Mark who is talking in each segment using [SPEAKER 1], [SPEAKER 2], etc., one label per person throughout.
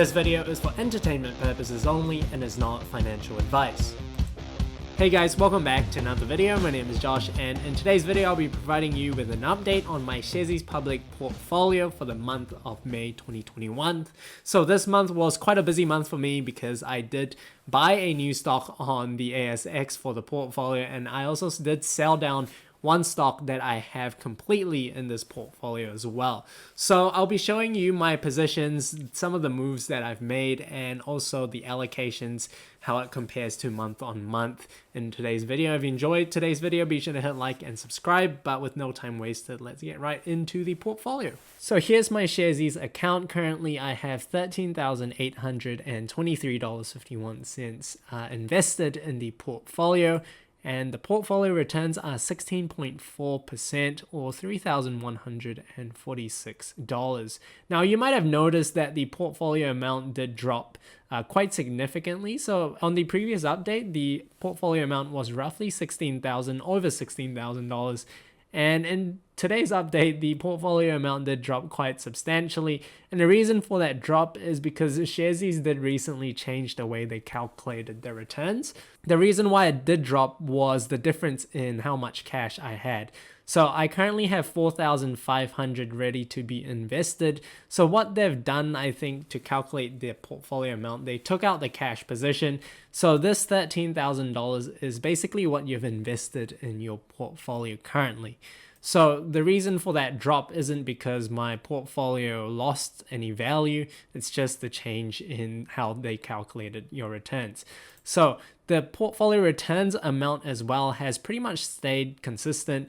[SPEAKER 1] This video is for entertainment purposes only and is not financial advice. Hey guys, welcome back to another video. My name is Josh, and in today's video I'll be providing you with an update on my Sharesies public portfolio for the month of May 2021. So this month was quite a busy month for me because I did buy a new stock on the ASX for the portfolio, and I also did sell down one stock that I have completely in this portfolio as well. So I'll be showing you my positions, some of the moves that I've made, and also the allocations, how it compares to month on month in today's video. If you enjoyed today's video, be sure to hit like and subscribe, but with no time wasted, let's get right into the portfolio. So here's my Sharesies account. Currently I have $13,823.51 invested in the portfolio, and the portfolio returns are 16.4% or $3,146. Now you might have noticed that the portfolio amount did drop quite significantly. So on the previous update, the portfolio amount was roughly over $16,000. And in today's update, the portfolio amount did drop quite substantially. And the reason for that drop is because Sharesies did recently change the way they calculated their returns. The reason why it did drop was the difference in how much cash I had. So I currently have 4,500 ready to be invested. So what they've done, I think, to calculate their portfolio amount, they took out the cash position. So this $13,000 is basically what you've invested in your portfolio currently. So the reason for that drop isn't because my portfolio lost any value, it's just the change in how they calculated your returns. So the portfolio returns amount as well has pretty much stayed consistent.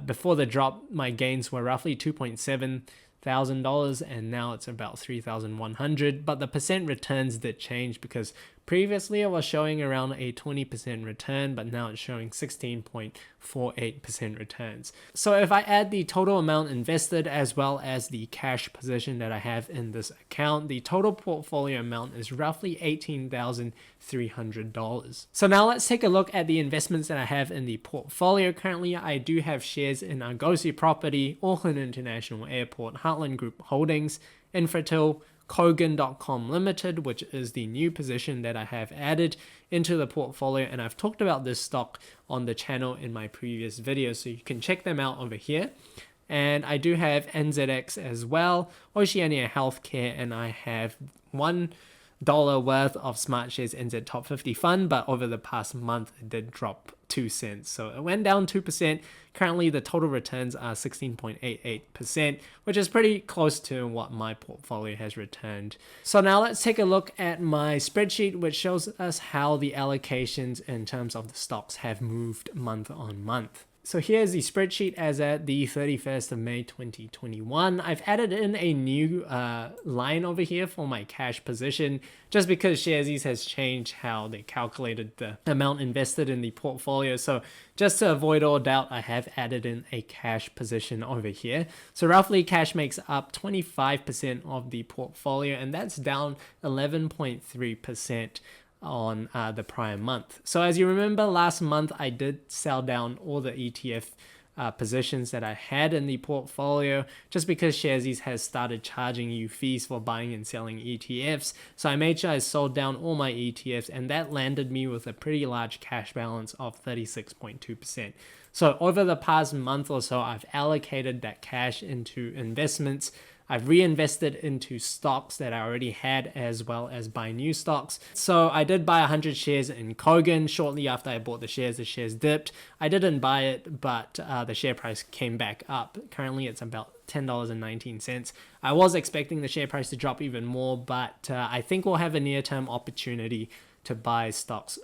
[SPEAKER 1] Before the drop, my gains were roughly $2,700, and now it's about $3,100. But the percent returns did change because previously I was showing around a 20% return, but now it's showing 16.48% returns. So if I add the total amount invested as well as the cash position that I have in this account, the total portfolio amount is roughly $18,300. So now let's take a look at the investments that I have in the portfolio. Currently, I do have shares in Allocation Property, Auckland International Airport, Heartland Group Holdings, Infratil, Kogan.com Limited, which is the new position that I have added into the portfolio, and I've talked about this stock on the channel in my previous video, so you can check them out over here. And I do have NZX as well, Oceania Healthcare, and I have $1 worth of Smart Shares NZ Top 50 Fund, but over the past month it did drop 2 cents. So it went down 2%. Currently the total returns are 16.88%, which is pretty close to what my portfolio has returned. So now let's take a look at my spreadsheet, which shows us how the allocations in terms of the stocks have moved month on month. So here's the spreadsheet as at the 31st of May 2021. I've added in a new line over here for my cash position, just because Sharesies has changed how they calculated the amount invested in the portfolio. So just to avoid all doubt, I have added in a cash position over here. So roughly cash makes up 25% of the portfolio, and that's down 11.3% on the prior month. So as you remember, last month I did sell down all the ETF positions that I had in the portfolio, just because Sharesies has started charging you fees for buying and selling ETFs. So I made sure I sold down all my ETFs, and that landed me with a pretty large cash balance of 36.2%. So over the past month or so, I've allocated that cash into investments. I've reinvested into stocks that I already had, as well as buy new stocks. So I did buy 100 shares in Kogan. Shortly after I bought the shares dipped. I didn't buy it, but the share price came back up. Currently it's about $10.19. I was expecting the share price to drop even more, but I think we'll have a near-term opportunity to buy stocks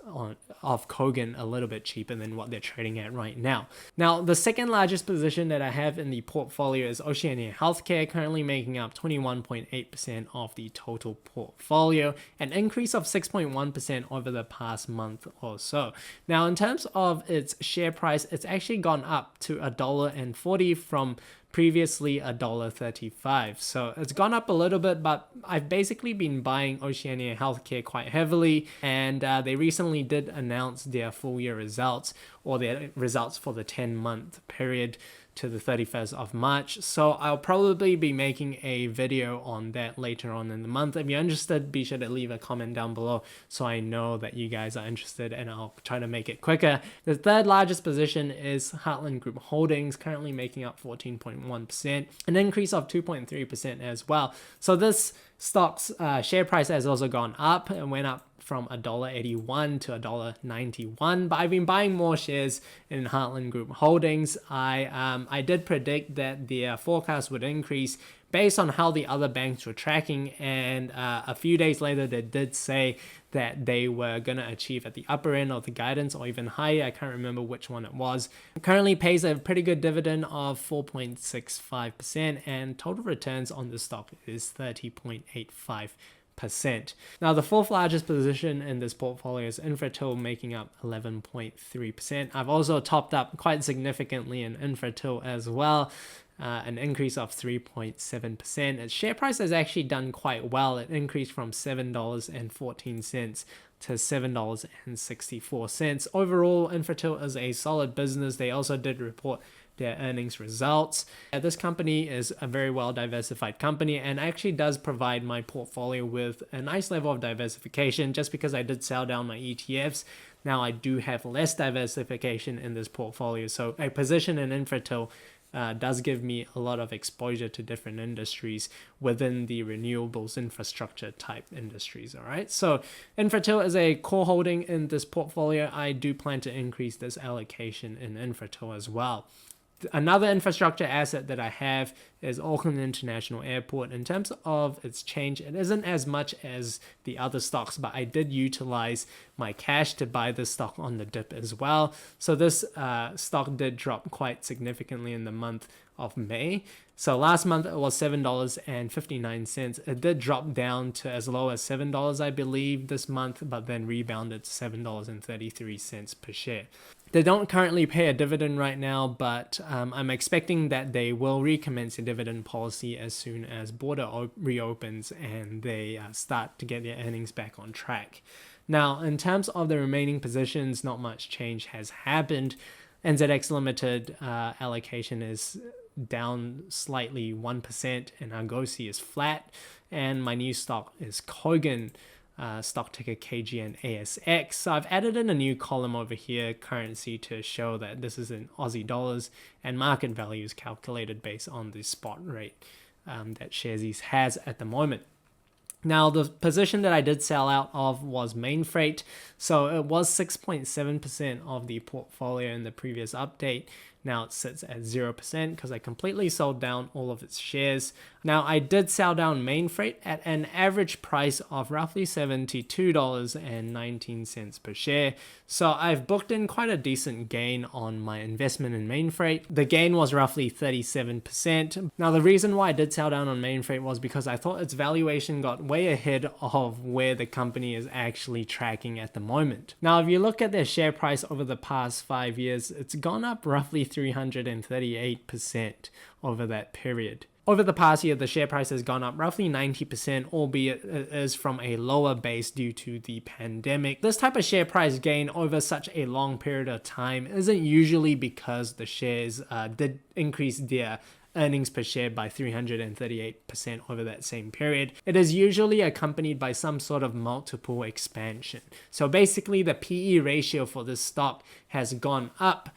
[SPEAKER 1] of Kogan a little bit cheaper than what they're trading at right now. Now, the second largest position that I have in the portfolio is Oceania Healthcare, currently making up 21.8% of the total portfolio, an increase of 6.1% over the past month or so. Now, in terms of its share price, it's actually gone up to $1.40 from previously $1.35. So it's gone up a little bit, but I've basically been buying Oceania Healthcare quite heavily, and they recently did announce their full year results, or their results for the 10-month period to the 31st of March. So I'll probably be making a video on that later on in the month. If you're interested, be sure to leave a comment down below so I know that you guys are interested, and I'll try to make it quicker. The third largest position is Heartland Group Holdings, currently making up 14.1%, an increase of 2.3% as well. So this stock's share price has also gone up and went up from $1.81 to $1.91, but I've been buying more shares in Heartland Group Holdings. I did predict that their forecast would increase based on how the other banks were tracking, and a few days later they did say that they were going to achieve at the upper end of the guidance or even higher. I can't remember which one it was. It currently pays a pretty good dividend of 4.65%, and total returns on the stock is 30.85%. Now, the fourth largest position in this portfolio is Infratil, making up 11.3%. I've also topped up quite significantly in Infratil as well, an increase of 3.7%. Its share price has actually done quite well. It increased from $7.14 to $7.64. Overall, Infratil is a solid business. They also did report their earnings results. This company is a very well diversified company and actually does provide my portfolio with a nice level of diversification. Just because I did sell down my ETFs, now I do have less diversification in this portfolio. So a position in Infratil does give me a lot of exposure to different industries within the renewables infrastructure type industries. All right, so Infratil is a core holding in this portfolio. I do plan to increase this allocation in Infratil as well. Another infrastructure asset that I have is Auckland International Airport. In terms of its change, it isn't as much as the other stocks, but I did utilize my cash to buy this stock on the dip as well. So this stock did drop quite significantly in the month of May. So last month it was $7.59. It did drop down to as low as $7, I believe, this month, but then rebounded to $7.33 per share. They don't currently pay a dividend right now, but I'm expecting that they will recommence a dividend policy as soon as border reopens and they start to get their earnings back on track. Now, in terms of the remaining positions, not much change has happened. NZX Limited allocation is down slightly 1%, and Argosy is flat, and my new stock is Kogan, stock ticker KGN ASX. So I've added in a new column over here, currency, to show that this is in Aussie dollars, and market value is calculated based on the spot rate that Sharesies has at the moment. Now, the position that I did sell out of was Mainfreight. So it was 6.7% of the portfolio in the previous update. Now it sits at 0% because I completely sold down all of its shares. Now, I did sell down Mainfreight at an average price of roughly $72.19 per share. So I've booked in quite a decent gain on my investment in Mainfreight. The gain was roughly 37%. Now, the reason why I did sell down on Mainfreight was because I thought its valuation got way ahead of where the company is actually tracking at the moment. Now, if you look at their share price over the past 5 years, it's gone up roughly 338% over that period. Over the past year, the share price has gone up roughly 90%, albeit it is from a lower base due to the pandemic. This type of share price gain over such a long period of time isn't usually because the shares did increase their earnings per share by 338% over that same period. It is usually accompanied by some sort of multiple expansion. So basically, the PE ratio for this stock has gone up,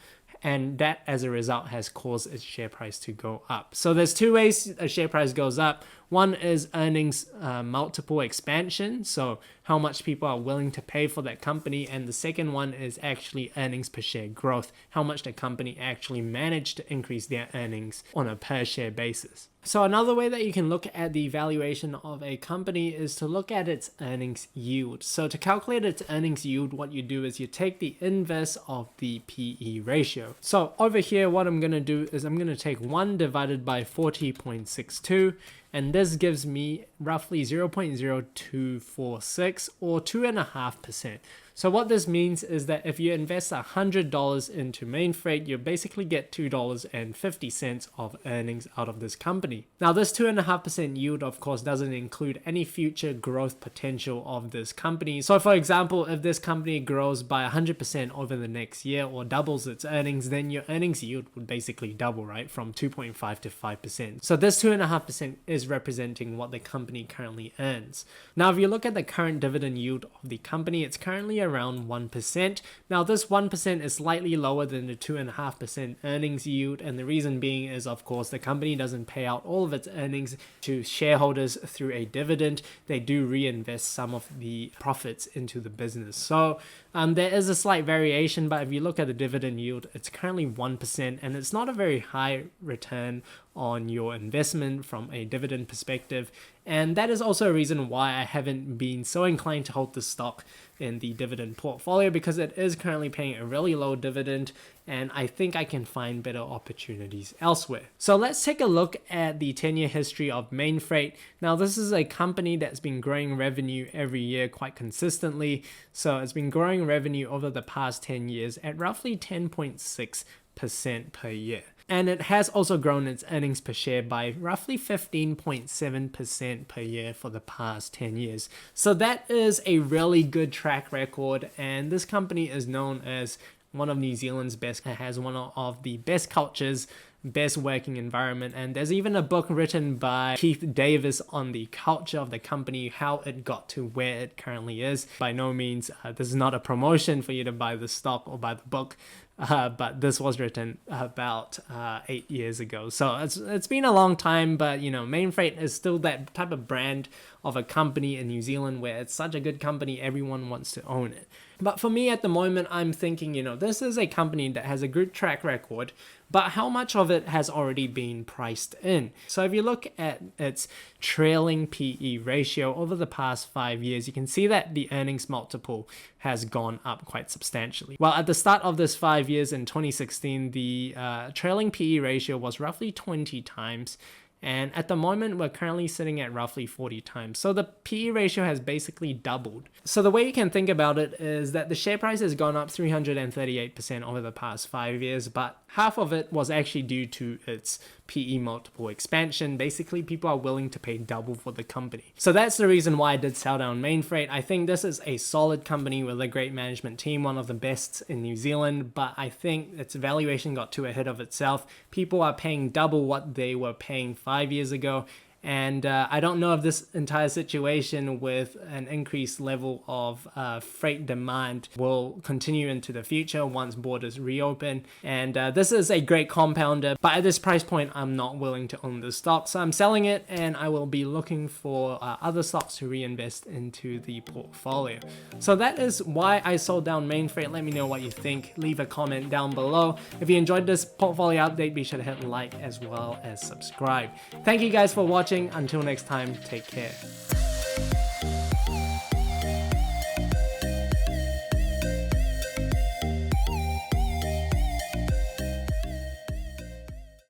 [SPEAKER 1] and that as a result has caused its share price to go up. So there's two ways a share price goes up. One is earnings multiple expansion, so how much people are willing to pay for that company, and the second one is actually earnings per share growth, how much the company actually managed to increase their earnings on a per share basis. So another way that you can look at the valuation of a company is to look at its earnings yield. So to calculate its earnings yield, what you do is you take the inverse of the PE ratio. So over here, what I'm going to do is I'm going to take 1 divided by 40.62, and this gives me roughly 0.0246 or 2.5%. So what this means is that if you invest $100 into Mainfreight, you basically get $2.50 of earnings out of this company. Now this 2.5% yield of course doesn't include any future growth potential of this company. So for example, if this company grows by 100% over the next year or doubles its earnings, then your earnings yield would basically double, right? From 2.5 to 5%. So this 2.5% is representing what the company currently earns. Now if you look at the current dividend yield of the company, it's currently around 1%. Now this 1% is slightly lower than the 2.5% earnings yield, and the reason being is of course the company doesn't pay out all of its earnings to shareholders through a dividend. They do reinvest some of the profits into the business. So there is a slight variation, but if you look at the dividend yield, it's currently 1%, and it's not a very high return on your investment from a dividend perspective. And that is also a reason why I haven't been so inclined to hold the stock in the dividend portfolio, because it is currently paying a really low dividend, and I think I can find better opportunities elsewhere. So let's take a look at the 10-year history of Mainfreight. Now this is a company that's been growing revenue every year quite consistently. So it's been growing revenue over the past 10 years at roughly 10.6% per year. And it has also grown its earnings per share by roughly 15.7% per year for the past 10 years. So that is a really good track record, and this company is known as one of New Zealand's best. It has one of the best cultures, best working environment, and there's even a book written by Keith Davis on the culture of the company, how it got to where it currently is. By no means, this is not a promotion for you to buy the stock or buy the book. But this was written about 8 years ago. So it's been a long time, but you know, Mainfreight is still that type of brand of a company in New Zealand where it's such a good company, everyone wants to own it. But for me at the moment, I'm thinking, you know, this is a company that has a good track record, but how much of it has already been priced in? So if you look at its trailing PE ratio over the past 5 years, you can see that the earnings multiple has gone up quite substantially. Well, at the start of this 5 years in 2016, the trailing PE ratio was roughly 20 times. And at the moment, we're currently sitting at roughly 40 times. So the PE ratio has basically doubled. So the way you can think about it is that the share price has gone up 338% over the past 5 years, but half of it was actually due to its PE multiple expansion. Basically, people are willing to pay double for the company. So that's the reason why I did sell down Mainfreight. I think this is a solid company with a great management team, one of the best in New Zealand, but I think its valuation got too ahead of itself. People are paying double what they were paying 5 years ago. And I don't know if this entire situation with an increased level of freight demand will continue into the future once borders reopen. And this is a great compounder, but at this price point, I'm not willing to own the stock. So I'm selling it, and I will be looking for other stocks to reinvest into the portfolio. So that is why I sold down Mainfreight. Let me know what you think. Leave a comment down below. If you enjoyed this portfolio update, be sure to hit like as well as subscribe. Thank you guys for watching. Until next time, take care.